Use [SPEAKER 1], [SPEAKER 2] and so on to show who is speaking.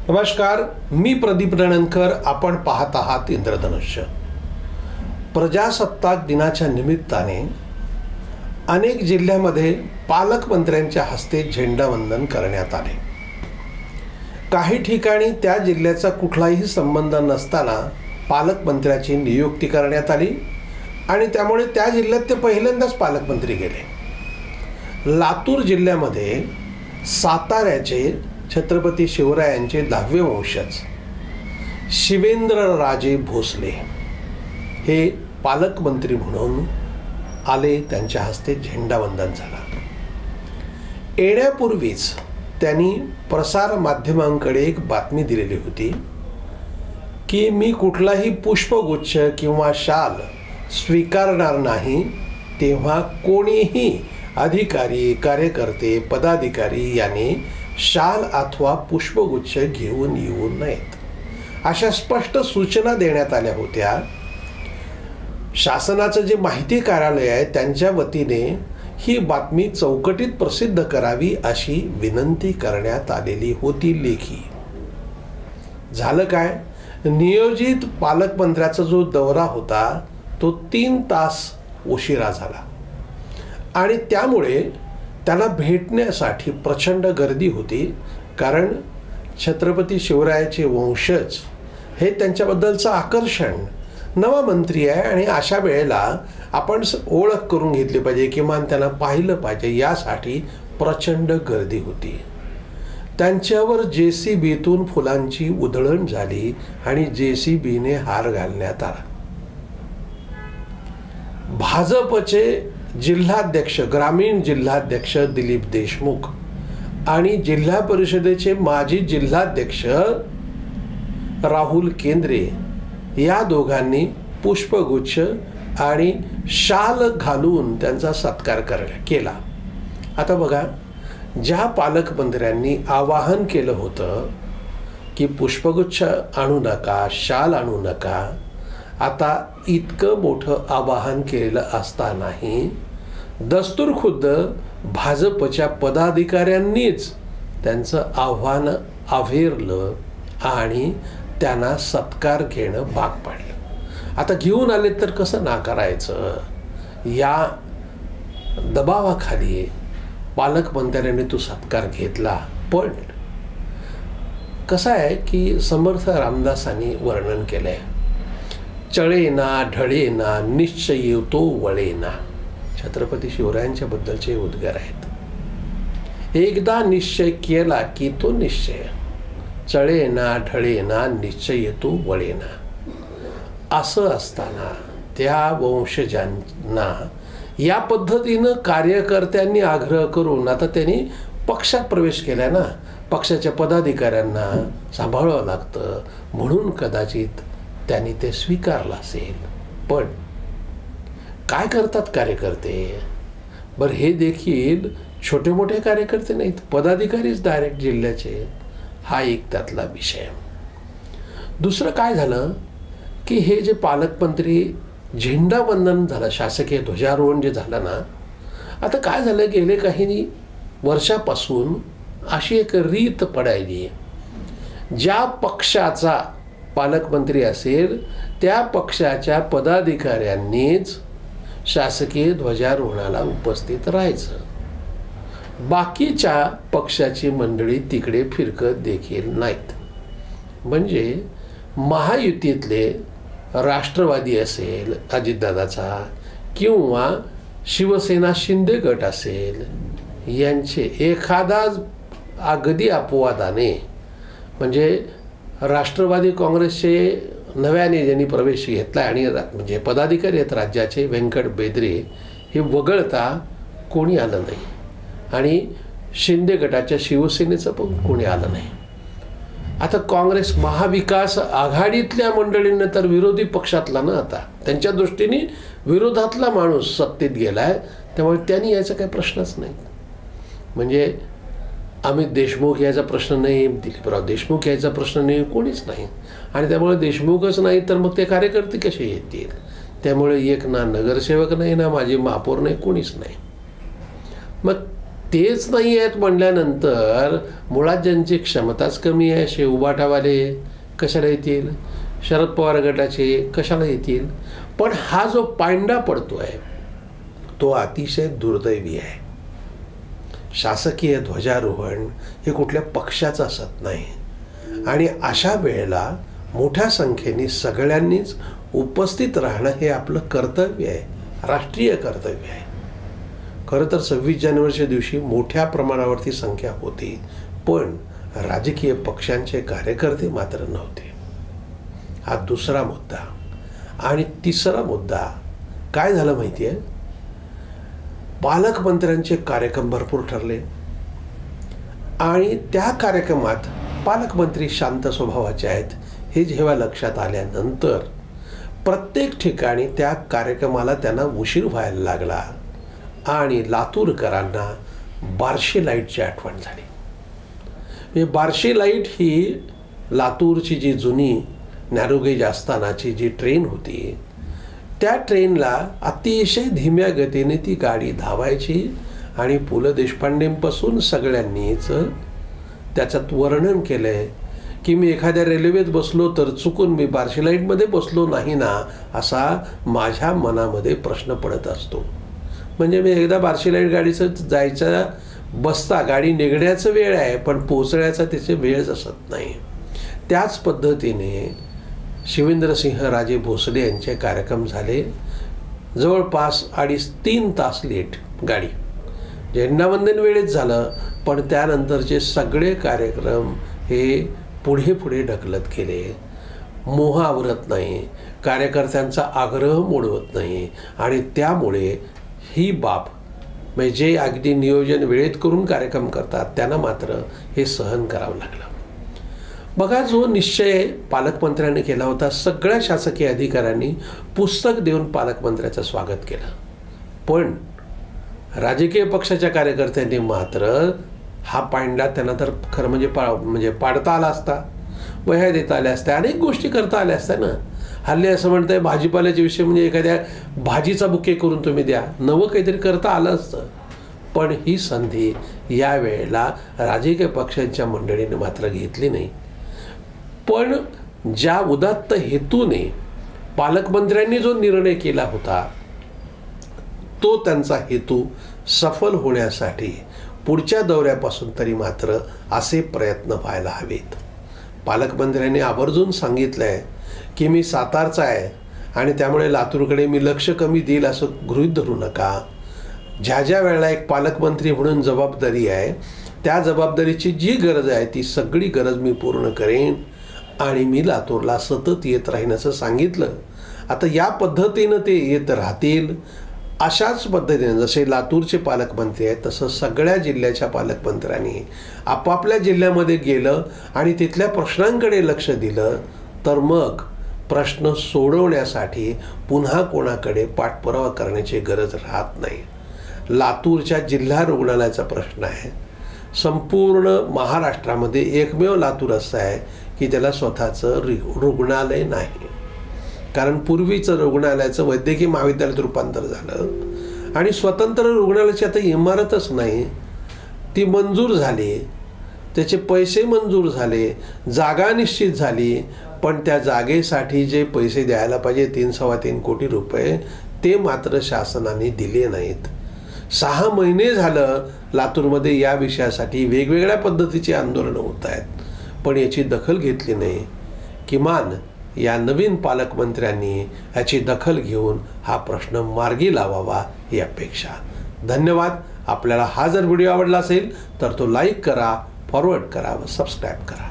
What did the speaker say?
[SPEAKER 1] नमस्कार, मी प्रदीप रणनकर. आपण पाहत आहात इंद्रधनुष्य. प्रजासत्ताक दिनाच्या निमित्ताने अनेक जिल्ह्यामध्ये पालकमंत्र्यांच्या हस्ते झेंडावंदन करण्यात आले. काही ठिकाणी त्या जिल्ह्याचा कुठलाही संबंध नसताना पालकमंत्र्याची नियुक्ती करण्यात आली आणि त्यामुळे त्या जिल्ह्यात ते पहिल्यांदाच पालकमंत्री गेले. लातूर जिल्ह्यामध्ये साताऱ्याचे छत्रपती शिवरायांचे 10वे वंशज शिवेंद्रराजे भोसले हे पालकमंत्री म्हणून आले. त्यांच्या हस्ते झेंडावंदन झाला. येण्यापूर्वीच त्यांनी प्रसार माध्यमांकडे एक बातमी दिलेली होती की मी कुठलाही पुष्पगुच्छ किंवा शाल स्वीकारणार नाही, तेव्हा कोणीही अधिकारी, कार्यकर्ते, पदाधिकारी यांनी शाल अथवा पुष्पगुच्छ घेऊन येऊ नयेत, अशा स्पष्ट सूचना देण्यात आल्या होत्या. शासनाचं जे माहिती कार्यालय आहे त्यांच्या वतीने ही बातमी चौकटीत प्रसिद्ध करावी अशी विनंती करण्यात आलेली होती लेखी. झालं काय, नियोजित पालकमंत्र्याचा जो दौरा होता तो 3 तास उशिरा झाला आणि त्यामुळे त्यांना भेटण्यासाठी प्रचंड गर्दी होती. कारण छत्रपती शिवरायाचे वंशज हे त्यांच्याबद्दलचं आकर्षण. नवा मंत्री आहे आणि अशा वेळेला आपण ओळख करून घेतली पाहिजे, किमान त्यांना पाहिलं पाहिजे, यासाठी प्रचंड गर्दी होती. त्यांच्यावर JCBतून फुलांची उधळण झाली आणि JCBने हार घालण्यात आला. भाजपचे जिल्हाध्यक्ष, ग्रामीण जिल्हाध्यक्ष दिलीप देशमुख आणि जिल्हा परिषदेचे माजी जिल्हाध्यक्ष राहुल केंद्रे या दोघांनी पुष्पगुच्छ आणि शाल घालून त्यांचा सत्कार केला. आता बघा, ज्या पालकमंत्र्यांनी आवाहन केलं होतं की पुष्पगुच्छ आणू नका, शाल आणू नका, आता इतकं मोठं आवाहन केलेलं असतानाही दस्तूरखुद्द भाजपच्या पदाधिकाऱ्यांनीच त्यांचं आव्हान आवेरलं आणि त्यांना सत्कार घेणं भाग पाडलं. आता घेऊन आले तर कसं नाकारायचं, या दबावाखाली पालकमंत्र्यांनी तो सत्कार घेतला. पण कसं आहे की समर्थ रामदासांनी वर्णन केलंय, चळेना ढळेना निश्चय तो वळेना. छत्रपती शिवरायांच्या बद्दलचे उद्गार आहेत. एकदा निश्चय केला की तो निश्चय, चळेना ढळेना निश्चय तो वळेना. असं असताना त्या वंशजांना या पद्धतीनं कार्यकर्त्यांनी आग्रह करून आता त्यांनी पक्षात प्रवेश केलाय ना, पक्षाच्या पदाधिकाऱ्यांना सांभाळावं लागतं, म्हणून कदाचित त्यांनी ते स्वीकारलं असेल. पण काय करतात कार्यकर्ते? बरं, हे देखील छोटे मोठे कार्यकर्ते नाहीत, पदाधिकारीच डायरेक्ट जिल्ह्याचे. हा एक त्यातला विषय. दुसरं काय झालं की हे जे पालकमंत्री झेंडावंदन झालं, शासकीय ध्वजारोहण जे झालं ना, आता काय झालं, गेले काही वर्षापासून अशी एक रीत पडायली, ज्या पक्षाचा पालकमंत्री असेल त्या पक्षाच्या पदाधिकाऱ्यांनीच शासकीय ध्वजारोहणाला उपस्थित राहायचं. बाकीच्या पक्षाची मंडळी तिकडे फिरकत देखील नाहीत. म्हणजे महायुतीतले राष्ट्रवादी असेल अजितदादाचा किंवा शिवसेना शिंदे गट असेल, यांचे एखादा अगदी अपवादाने, म्हणजे राष्ट्रवादी काँग्रेसचे नव्याने ज्यांनी प्रवेश घेतला आणि म्हणजे पदाधिकारी आहेत राज्याचे, व्यंकट बेदरे, हे वगळता कोणी आलं नाही आणि शिंदे गटाच्या शिवसेनेचं पण कोणी आलं नाही. आता काँग्रेस महाविकास आघाडीतल्या मंडळींना तर विरोधी पक्षातला ना, आता त्यांच्या दृष्टीने विरोधातला माणूस सत्तेत गेलाय, त्यामुळे त्यांनी यायचा काही प्रश्नच नाही. म्हणजे अमित देशमुख यायचा प्रश्न नाही, दिलीपराव देशमुख यायचा प्रश्न नाही, कोणीच नाही. आणि त्यामुळे देशमुखच नाही तर मग ते कार्यकर्ते कसे येतील? त्यामुळे एक ना नगरसेवक नाही, ना माजी महापौर नाही, कोणीच नाही. मग तेच नाही आहेत म्हणल्यानंतर मुळात ज्यांची क्षमताच कमी आहे, शेवबाटावाले कशाला येतील, शरद पवार गटाचे कशाला येतील. पण हा जो पांडा पडतो आहे तो अतिशय दुर्दैवी आहे. शासकीय ध्वजारोहण हे कुठल्या पक्षाचं असत नाही आणि अशा वेळेला मोठ्या संख्येने सगळ्यांनीच उपस्थित राहणं हे आपलं कर्तव्य आहे, राष्ट्रीय कर्तव्य आहे. खरं तर 26 जानेवारीच्या दिवशी मोठ्या प्रमाणावरती संख्या होती, पण राजकीय पक्षांचे कार्यकर्ते मात्र नव्हते. हा दुसरा मुद्दा. आणि तिसरा मुद्दा काय झालं माहिती आहे, पालकमंत्र्यांचे कार्यक्रम भरपूर ठरले आणि त्या कार्यक्रमात पालकमंत्री शांत स्वभावाचे आहेत हे जेव्हा लक्षात आल्यानंतर प्रत्येक ठिकाणी त्या कार्यक्रमाला त्यांना उशीर व्हायला लागला आणि लातूरकरांना बार्शी लाईटची आठवण झाली. बार्शी लाईट ही लातूरची जी जुनी नॅरोगेज असतानाची जी ट्रेन होती त्या ट्रेनला अतिशय धीम्या गतीने ती गाडी धावायची आणि पु ल देशपांडेंपासून सगळ्यांनीच त्याच्यात वर्णन केलं आहे की मी एखाद्या रेल्वेत बसलो तर चुकून मी बार्शी लाईटमध्ये बसलो नाही ना असा माझ्या मनामध्ये प्रश्न पडत असतो. म्हणजे मी एकदा बार्शी लाईट गाडीचं जायचं बसता गाडी निघण्याचं वेळ आहे पण पोचण्याचा त्याचे वेळच असत नाही. त्याच पद्धतीने शिवेंद्रसिंहराजे भोसले यांचे कार्यक्रम झाले जवळपास 2.5-3 तास लेट गाडी. झेंडावंदन वेळेत झालं पण त्यानंतरचे सगळे कार्यक्रम हे पुढे पुढे ढकलत गेले. मोह आवरत नाही, कार्यकर्त्यांचा आग्रह मोडवत नाही आणि त्यामुळे ही बाब म्हणजे जे अगदी नियोजन वेळेत करून कार्यक्रम करतात त्यांना मात्र हे सहन करावं लागलं. बघा, जो निश्चय पालकमंत्र्यांनी केला होता, सगळ्या शासकीय अधिकाऱ्यांनी पुस्तक देऊन पालकमंत्र्याचं स्वागत केलं, पण राजकीय पक्षाच्या कार्यकर्त्यांनी मात्र हा पांडा त्यांना तर खरं म्हणजे पाडता आला असता, वह्या देता आल्या असत्या, अनेक गोष्टी करता आल्या असत्या ना. हल्ली असं म्हणतंय भाजीपाल्याचे विषय म्हणजे एखाद्या भाजीचा बुके करून तुम्ही द्या, नवं काहीतरी करता आलं असतं. पण ही संधी यावेळेला राजकीय पक्षांच्या मंडळीने मात्र घेतली नाही. पण ज्या उदात्त हेतूने पालकमंत्र्यांनी जो निर्णय केला होता तो त्यांचा हेतू सफल होण्यासाठी पुढच्या दौऱ्यापासून तरी मात्र असे प्रयत्न व्हायला हवेत. पालकमंत्र्यांनी आवर्जून सांगितलं आहे की मी सातारचा आहे आणि त्यामुळे लातूरकडे मी लक्ष कमी देईल असं गृहीत धरू नका. ज्या ज्या वेळेला एक पालकमंत्री म्हणून जबाबदारी आहे त्या जबाबदारीची जी गरज आहे ती सगळी गरज मी पूर्ण करेन आणि मी लातूरला सतत येत राहीन असं सांगितलं. आता या पद्धतीनं ते येत राहतील. अशाच पद्धतीने जसे लातूरचे पालकमंत्री आहेत तसं सगळ्या जिल्ह्याच्या पालकमंत्र्यांनी आपापल्या जिल्ह्यामध्ये गेलं आणि तिथल्या प्रश्नांकडे लक्ष दिलं तर मग प्रश्न सोडवण्यासाठी पुन्हा कोणाकडे पाठपुरावा करण्याची गरज राहत नाही. लातूरच्या जिल्हा रुग्णालयाचा प्रश्न आहे. संपूर्ण महाराष्ट्रामध्ये एकमेव लातूर असं आहे की त्याला स्वतःचं रुग्णालय नाही. कारण पूर्वीचं रुग्णालयाचं वैद्यकीय महाविद्यालयात रूपांतर झालं आणि स्वतंत्र रुग्णालयाची आता इमारतच नाही. ती मंजूर झाली, त्याचे पैसे मंजूर झाले, जागा निश्चित झाली, पण त्या जागेसाठी जे पैसे द्यायला पाहिजे 3-3.25 कोटी रुपये ते मात्र शासनाने दिले नाहीत. 6 महिने झालं लातूरमध्ये या विषयासाठी वेगवेगळ्या पद्धतीची आंदोलनं होत आहेत, पण याची दखल घेतली नाही. किमान या नवीन पालकमंत्र्यांनी याची दखल घेऊन हा प्रश्न मार्गी लावावा ही अपेक्षा. धन्यवाद. आपल्याला हा जर व्हिडिओ आवडला असेल तर तो लाईक करा, फॉरवर्ड करा व सबस्क्राईब करा.